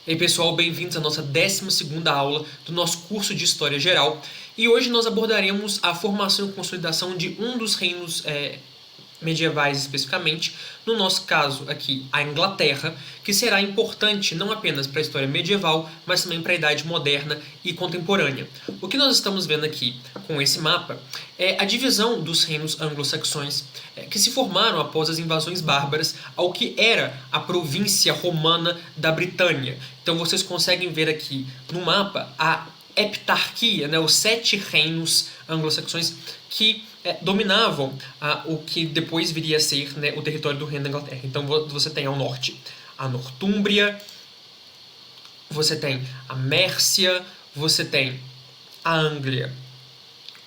E aí, pessoal, bem-vindos à nossa 12ª aula do nosso curso de História Geral. E hoje nós abordaremos a formação e consolidação de um dos reinos medievais especificamente, no nosso caso aqui a Inglaterra, que será importante não apenas para a história medieval, mas também para a Idade Moderna e Contemporânea. O que nós estamos vendo aqui com esse mapa é a divisão dos reinos anglo-saxões que se formaram após as invasões bárbaras ao que era a província romana da Britânia. Então vocês conseguem ver aqui no mapa a heptarquia, os 7 reinos anglo-saxões que dominavam o que depois viria a ser o território do Reino da Inglaterra. Então você tem ao norte a Nortúmbria, você tem a Mércia, você tem a Anglia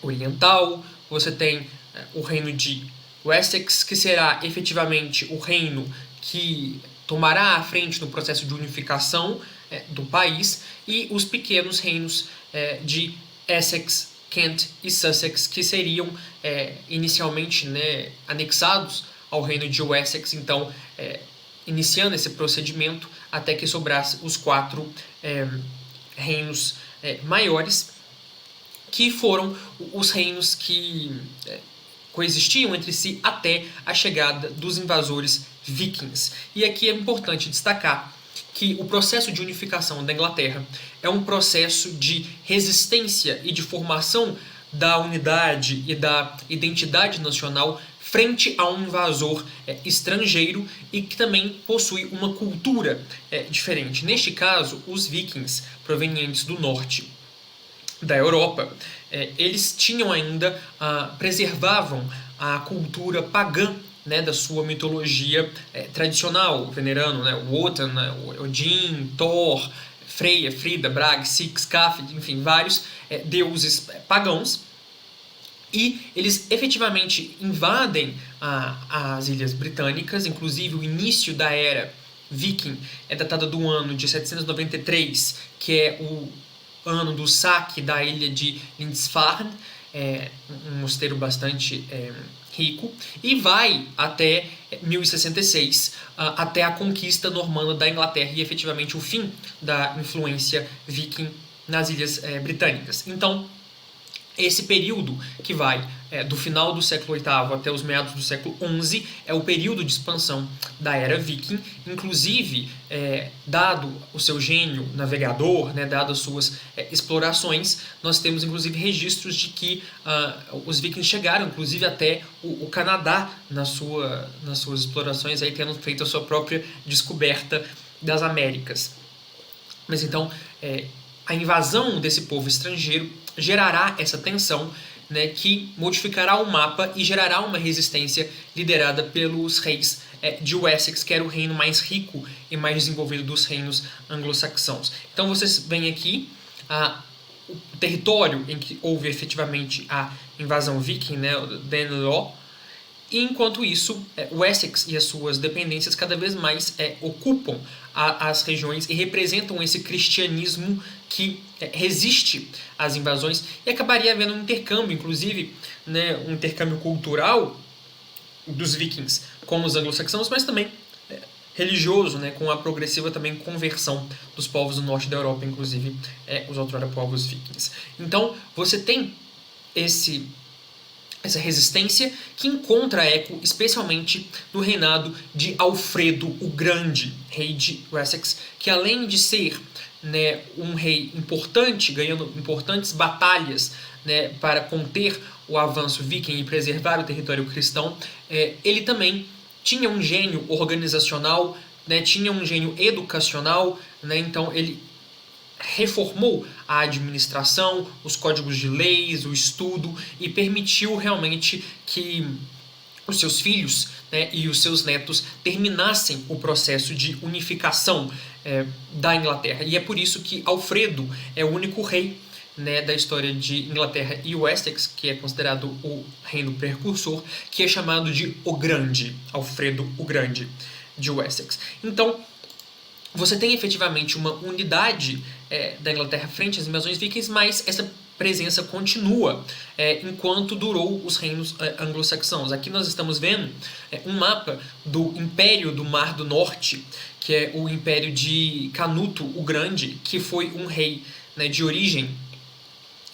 Oriental, você tem o reino de Wessex, que será efetivamente o reino que tomará a frente no processo de unificação do país, e os pequenos reinos de Essex, Kent e Sussex, que seriam inicialmente anexados ao reino de Wessex, então iniciando esse procedimento até que sobrasse os 4 reinos maiores, que foram os reinos que coexistiam entre si até a chegada dos invasores vikings. E aqui é importante destacar que o processo de unificação da Inglaterra é um processo de resistência e de formação da unidade e da identidade nacional frente a um invasor estrangeiro e que também possui uma cultura diferente. Neste caso, os vikings provenientes do norte da Europa, eles tinham ainda, preservavam a cultura pagã da sua mitologia tradicional, venerando o Wotan, Odin, Thor, Freya, Frida, Brage, Six, Skafid, enfim, vários deuses pagãos. E eles efetivamente invadem as Ilhas Britânicas, inclusive o início da era viking é datado do ano de 793, que é o ano do saque da ilha de Lindisfarne, um mosteiro bastante rico, e vai até 1066, até a conquista normanda da Inglaterra e efetivamente o fim da influência viking nas Ilhas Britânicas. Então, esse período que vai do final do século VIII até os meados do século XI é o período de expansão da era viking, inclusive dado o seu gênio navegador, dado as suas explorações, nós temos inclusive registros de que os vikings chegaram inclusive até o Canadá nas suas explorações, aí tendo feito a sua própria descoberta das Américas. Mas então, a invasão desse povo estrangeiro gerará essa tensão, que modificará o mapa e gerará uma resistência liderada pelos reis de Wessex, que era o reino mais rico e mais desenvolvido dos reinos anglo-saxãos. Então vocês veem aqui o território em que houve efetivamente a invasão viking, o Danelaw. E enquanto isso, Wessex e as suas dependências cada vez mais ocupam as regiões e representam esse cristianismo que resiste às invasões, e acabaria havendo um intercâmbio, inclusive um intercâmbio cultural dos vikings com os anglo-saxãos, mas também religioso, com a progressiva também conversão dos povos do norte da Europa, inclusive os outrora povos vikings. Então você tem essa resistência que encontra eco especialmente no reinado de Alfredo o Grande, rei de Wessex, que além de ser um rei importante, ganhando importantes batalhas para conter o avanço viking e preservar o território cristão, ele também tinha um gênio organizacional, tinha um gênio educacional, então ele reformou a administração, os códigos de leis, o estudo, e permitiu realmente que os seus filhos e os seus netos terminassem o processo de unificação da Inglaterra. E é por isso que Alfredo é o único rei da história de Inglaterra e Wessex, que é considerado o reino precursor, que é chamado de O Grande, Alfredo o Grande de Wessex. Então, você tem efetivamente uma unidade da Inglaterra frente às invasões vikings, mas essa presença continua enquanto durou os reinos anglo-saxãos. Aqui nós estamos vendo um mapa do Império do Mar do Norte, que é o Império de Canuto o Grande, que foi um rei, né, de origem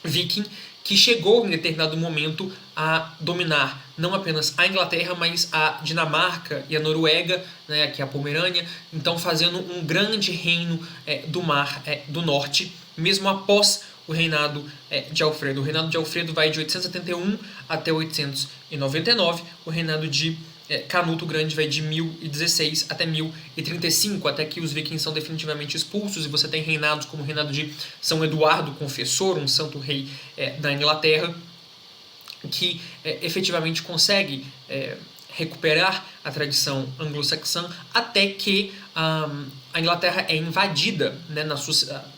viking, que chegou em determinado momento a dominar não apenas a Inglaterra, mas a Dinamarca e a Noruega, né, que é a Pomerânia, então fazendo um grande reino do Mar do Norte, mesmo após o reinado de Alfredo. O reinado de Alfredo vai de 871 até 899, o reinado de Canuto Grande vai de 1016 até 1035, até que os vikings são definitivamente expulsos, e você tem reinados como o reinado de São Eduardo Confessor, um santo rei da Inglaterra, que efetivamente consegue recuperar a tradição anglo-saxã, até que a Inglaterra é invadida, né,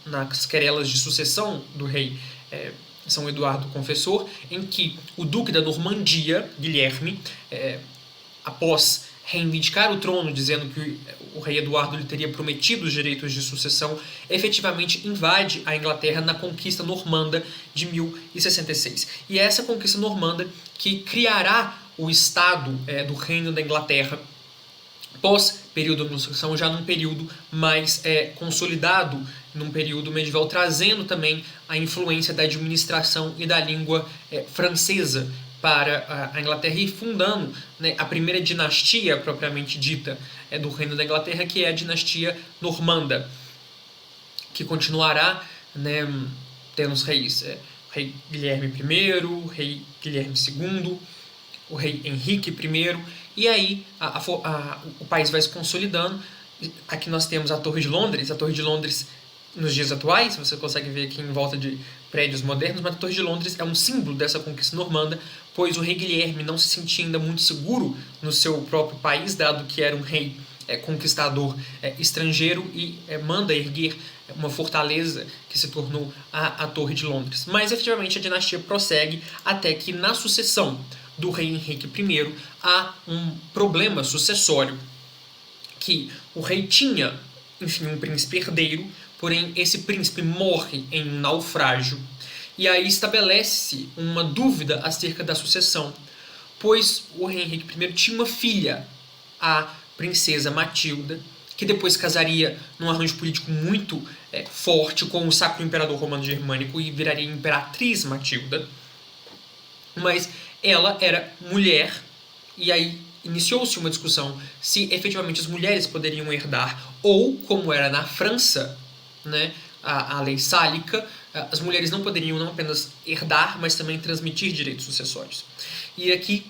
nas querelas de sucessão do rei São Eduardo Confessor, em que o duque da Normandia, Guilherme, após reivindicar o trono, dizendo que o rei Eduardo lhe teria prometido os direitos de sucessão, efetivamente invade a Inglaterra na conquista normanda de 1066. E é essa conquista normanda que criará o Estado do Reino da Inglaterra pós período de sucessão, já num período mais consolidado, num período medieval, trazendo também a influência da administração e da língua francesa para a Inglaterra, e fundando, né, a primeira dinastia propriamente dita do Reino da Inglaterra, que é a dinastia normanda, que continuará, né, tendo os reis, rei Guilherme I, rei Guilherme II, o rei Henrique I, e aí o país vai se consolidando. Aqui nós temos a Torre de Londres. A Torre de Londres, nos dias atuais, você consegue ver aqui em volta de prédios modernos, mas a Torre de Londres é um símbolo dessa conquista normanda, pois o rei Guilherme não se sentia ainda muito seguro no seu próprio país, dado que era um rei conquistador estrangeiro, e manda erguer uma fortaleza que se tornou a Torre de Londres. Mas efetivamente a dinastia prossegue até que, na sucessão do rei Henrique I, há um problema sucessório, que o rei tinha, enfim, um príncipe herdeiro, porém esse príncipe morre em um naufrágio, e aí estabelece uma dúvida acerca da sucessão, pois o rei Henrique I tinha uma filha, a princesa Matilda, que depois casaria num arranjo político muito forte com o Sacro Imperador Romano Germânico e viraria Imperatriz Matilda, mas ela era mulher, e aí iniciou-se uma discussão se efetivamente as mulheres poderiam herdar, ou, como era na França, né, a lei sálica, as mulheres não poderiam não apenas herdar, mas também transmitir direitos sucessórios. E aqui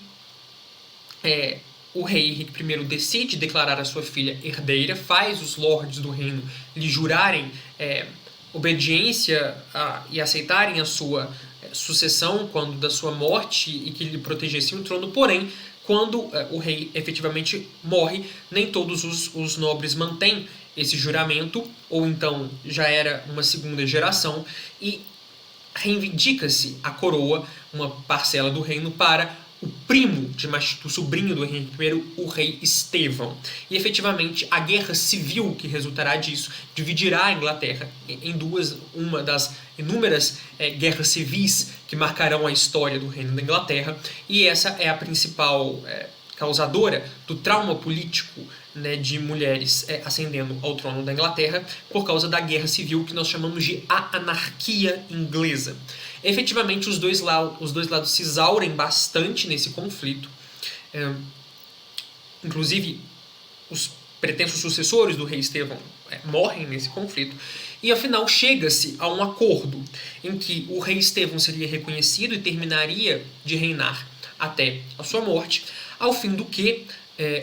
o rei Henrique I decide declarar a sua filha herdeira, faz os lordes do reino lhe jurarem obediência e aceitarem a sua sucessão quando da sua morte, e que lhe protegessem o trono. Porém, quando o rei efetivamente morre, nem todos os nobres mantêm esse juramento, ou então já era uma segunda geração, e reivindica-se a coroa, uma parcela do reino, para o primo de Machito, o sobrinho do Henrique I, o rei Estevão. E efetivamente a guerra civil que resultará disso dividirá a Inglaterra em duas, uma das inúmeras guerras civis que marcarão a história do reino da Inglaterra, e essa é a principal causadora do trauma político, né, de mulheres ascendendo ao trono da Inglaterra, por causa da guerra civil, que nós chamamos de a anarquia inglesa. Efetivamente, os dois lados se exaurem bastante nesse conflito. Inclusive, os pretensos sucessores do rei Estevão morrem nesse conflito. E, afinal, chega-se a um acordo em que o rei Estevão seria reconhecido e terminaria de reinar até a sua morte, ao fim do que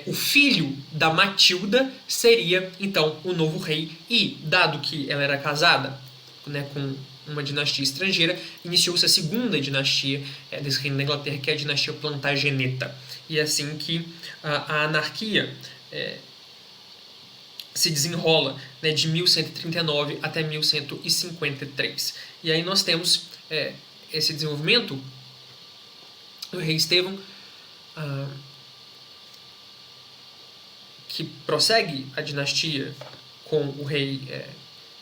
o filho da Matilda seria, então, o novo rei. E, dado que ela era casada, né, com uma dinastia estrangeira, iniciou-se a segunda dinastia desse reino da Inglaterra, que é a dinastia Plantageneta. E é assim que a anarquia se desenrola, né, de 1139 até 1153. E aí nós temos esse desenvolvimento do rei Estevão, que prossegue a dinastia com o rei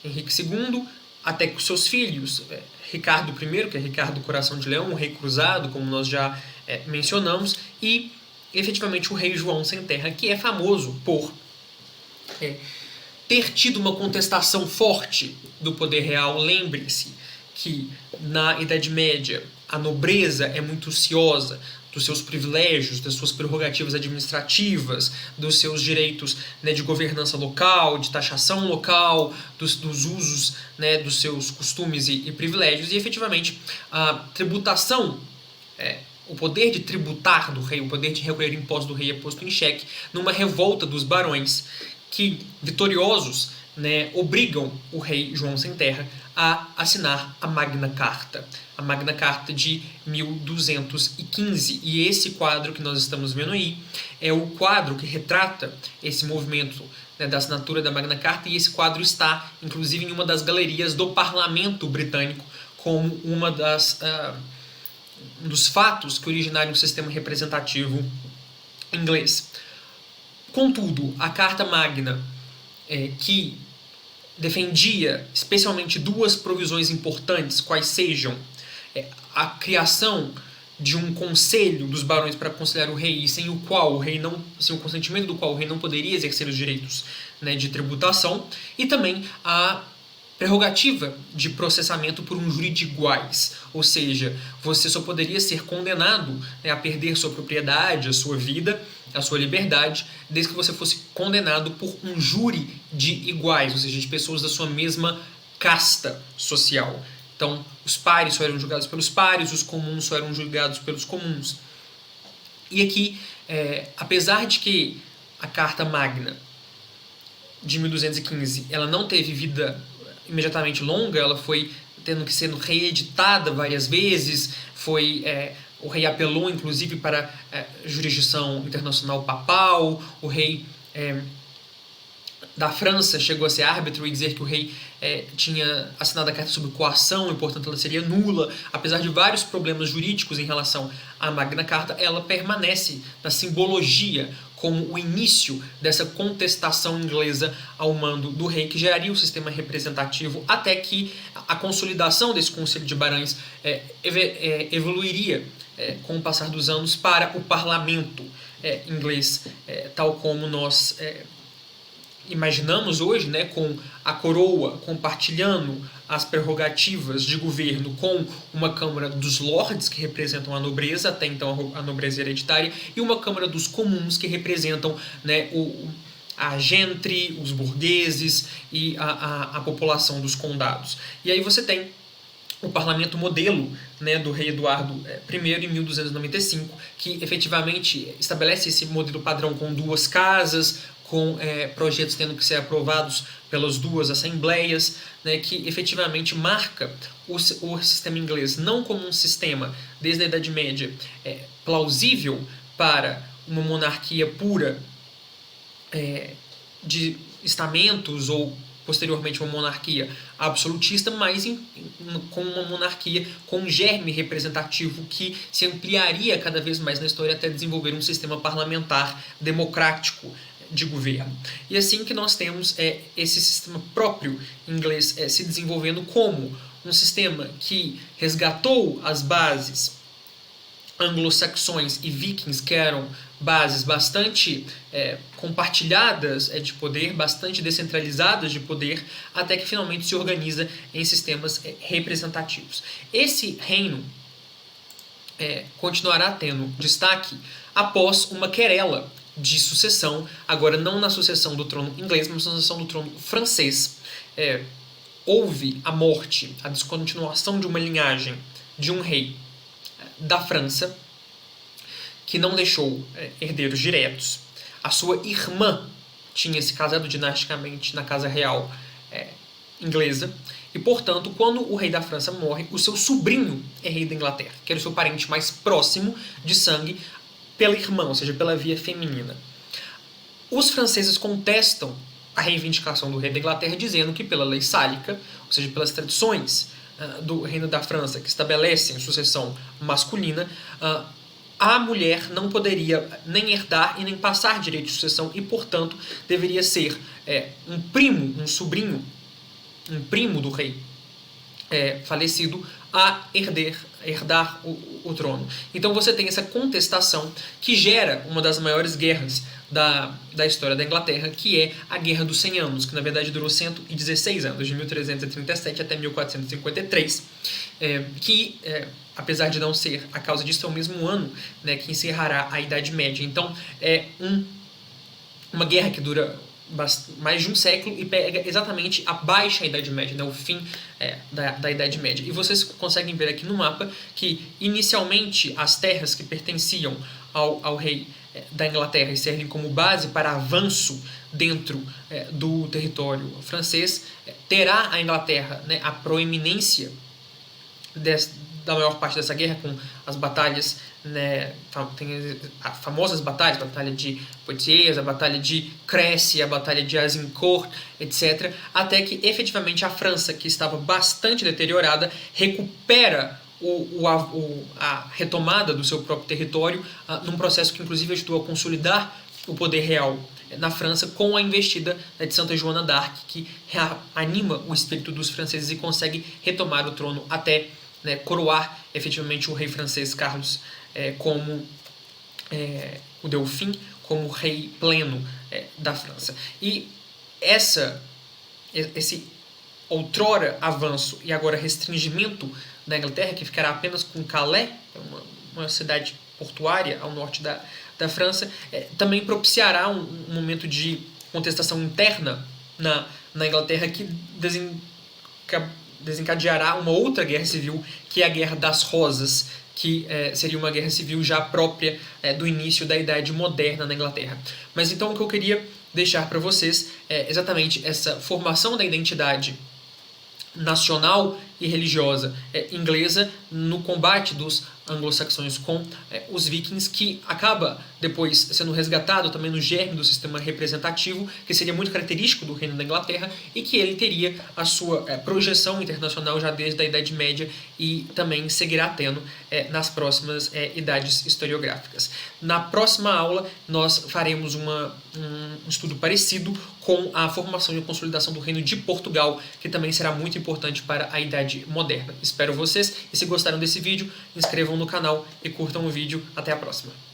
Henrique II, até que os seus filhos, Ricardo I, que é Ricardo Coração de Leão, o rei cruzado, como nós já mencionamos, e efetivamente o rei João Sem Terra, que é famoso por ter tido uma contestação forte do poder real. Lembre-se que na Idade Média a nobreza é muito ociosa dos seus privilégios, das suas prerrogativas administrativas, dos seus direitos, né, de governança local, de taxação local, dos usos, né, dos seus costumes e privilégios, e efetivamente a tributação, o poder de tributar do rei, o poder de recolher impostos do rei é posto em xeque numa revolta dos barões que, vitoriosos, né, obrigam o rei João Sem Terra a assinar a Magna Carta. A Magna Carta de 1215. E esse quadro que nós estamos vendo aí é o quadro que retrata esse movimento, né, da assinatura da Magna Carta, e esse quadro está, inclusive, em uma das galerias do Parlamento Britânico, como uma um dos fatos que originaram o sistema representativo inglês. Contudo, a Carta Magna, que defendia especialmente duas provisões importantes, quais sejam a criação de um conselho dos barões para aconselhar o rei, e sem o consentimento do qual o rei não poderia exercer os direitos, né, de tributação, e também a prerrogativa de processamento por um júri de iguais, ou seja, você só poderia ser condenado, né, a perder sua propriedade, a sua vida, a sua liberdade, desde que você fosse condenado por um júri de iguais, ou seja, de pessoas da sua mesma casta social. Então, os pares só eram julgados pelos pares, os comuns só eram julgados pelos comuns. E aqui, apesar de que a Carta Magna de 1215 ela não teve vida imediatamente longa, ela foi tendo que ser reeditada várias vezes, o rei apelou inclusive para jurisdição internacional papal, o rei da França chegou a ser árbitro e dizer que o rei tinha assinado a carta sob coação e, portanto, ela seria nula. Apesar de vários problemas jurídicos em relação à Magna Carta, ela permanece na simbologia como o início dessa contestação inglesa ao mando do rei, que geraria o sistema representativo, até que a consolidação desse Conselho de Barões evoluiria com o passar dos anos para o parlamento inglês, tal como nós imaginamos hoje, né, com a coroa compartilhando as prerrogativas de governo com uma Câmara dos Lords, que representam a nobreza, até então a nobreza hereditária, e uma Câmara dos Comuns, que representam, né, a gentry, os burgueses e a população dos condados. E aí você tem o parlamento modelo, né, do rei Eduardo I, em 1295, que efetivamente estabelece esse modelo padrão com duas casas, com projetos tendo que ser aprovados pelas duas assembleias, né, que efetivamente marca o sistema inglês não como um sistema, desde a Idade Média, plausível para uma monarquia pura de estamentos, ou posteriormente uma monarquia absolutista, mas com uma monarquia com um germe representativo que se ampliaria cada vez mais na história até desenvolver um sistema parlamentar democrático de governo. E assim que nós temos esse sistema próprio inglês se desenvolvendo como um sistema que resgatou as bases anglo-saxões e vikings, que eram bases bastante compartilhadas de poder, bastante descentralizadas de poder, até que finalmente se organiza em sistemas representativos. Esse reino continuará tendo destaque após uma querela de sucessão, agora não na sucessão do trono inglês, mas na sucessão do trono francês. Houve a morte, a descontinuação de uma linhagem de um rei da França, que não deixou herdeiros diretos. A sua irmã tinha se casado dinasticamente na casa real inglesa, e, portanto, quando o rei da França morre, o seu sobrinho é rei da Inglaterra, que era o seu parente mais próximo de sangue, pela irmã, ou seja, pela via feminina. Os franceses contestam a reivindicação do rei da Inglaterra, dizendo que pela lei sálica, ou seja, pelas tradições do reino da França, que estabelecem sucessão masculina, a mulher não poderia nem herdar e nem passar direito de sucessão, e, portanto, deveria ser um primo, um sobrinho, um primo do rei falecido a herdar o trono. Então você tem essa contestação que gera uma das maiores guerras da história da Inglaterra, que é a Guerra dos 100 Anos, que na verdade durou 116 anos, de 1337 até 1453, apesar de não ser a causa disso, é o mesmo ano, né, que encerrará a Idade Média. Então é uma guerra que dura mais de um século e pega exatamente a baixa Idade Média, né, o fim da Idade Média. E vocês conseguem ver aqui no mapa que, inicialmente, as terras que pertenciam ao rei da Inglaterra e servem como base para avanço dentro do território francês, terá a Inglaterra, né, a proeminência da maior parte dessa guerra, com as batalhas, né, tem as famosas batalhas, a batalha de Poitiers, a batalha de Crécy, a batalha de Azincourt, etc., até que efetivamente a França, que estava bastante deteriorada, recupera a retomada do seu próprio território, num processo que inclusive ajudou a consolidar o poder real na França, com a investida de Santa Joana d'Arc, que anima o espírito dos franceses e consegue retomar o trono até, né, coroar efetivamente o rei francês Carlos como o Delfim, como rei pleno da França. E esse outrora avanço e agora restringimento da Inglaterra, que ficará apenas com Calais, uma cidade portuária ao norte da França, também propiciará um momento de contestação interna na Inglaterra que desencadeará uma outra guerra civil, que é a Guerra das Rosas, que seria uma guerra civil já própria do início da Idade Moderna na Inglaterra. Mas então o que eu queria deixar para vocês é exatamente essa formação da identidade nacional e religiosa inglesa no combate dos anglo-saxões com os vikings, que acaba depois sendo resgatado também no germe do sistema representativo, que seria muito característico do Reino da Inglaterra e que ele teria a sua projeção internacional já desde a Idade Média e também seguirá tendo nas próximas idades historiográficas. Na próxima aula nós faremos um estudo parecido com a formação e a consolidação do Reino de Portugal, que também será muito importante para a Idade Moderna. Espero vocês, e se gostaram desse vídeo, inscrevam no canal e curtam o vídeo. Até a próxima!